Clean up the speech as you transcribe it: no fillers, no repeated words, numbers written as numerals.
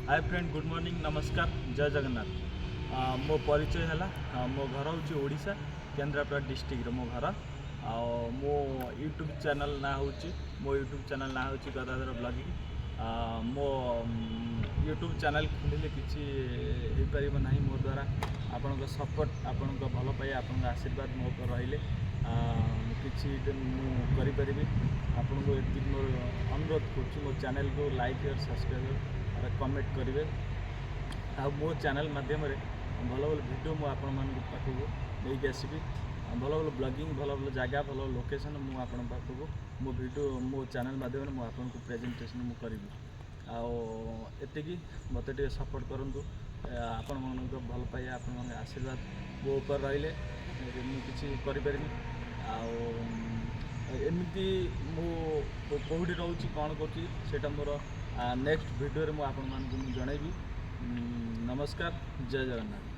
Hi friend, good morning, नमस्कार, जय जगन्नाथ। मो परिचय है मो घर हूँ ओडिशा केन्द्रापड़ा डिस्ट्रिक्ट मो घर मो यूट्यूब चैनल ना हूँ मो यूट्यूब चैनल ना हूँ गदाधर ब्लॉगिंग। मो यूट्यूब चैनल खोलिले किसी हो पार ना मो द्वारा आपण सपोर्ट आपण भल पाए आपण आशीर्वाद मो रही किसी मुझे आपन को ये मोर अनुरोध कर मो चैनल को लाइक और सब्सक्राइब कमेंट करेंगे। मो चैनल माध्यम भल भल वीडियो मुझे पाखक लेकिन आसबि भल भल ब्लॉगिंग भल भल जगह भल लोकेशन मुझे पाखक मो वीडियो मो चैनल माध्यम मुझे प्रेजेंटेशन मुझे करी एति मत सपोर्ट करूँ आपण मन भल पाए आपण आशीर्वाद मो ऊपर रही मुझे एमती मु कौटी रोचे कौन करा मोर नेक्स्ट वीडियो में आपण मानक जनइबी। नमस्कार, जय जगन्नाथ।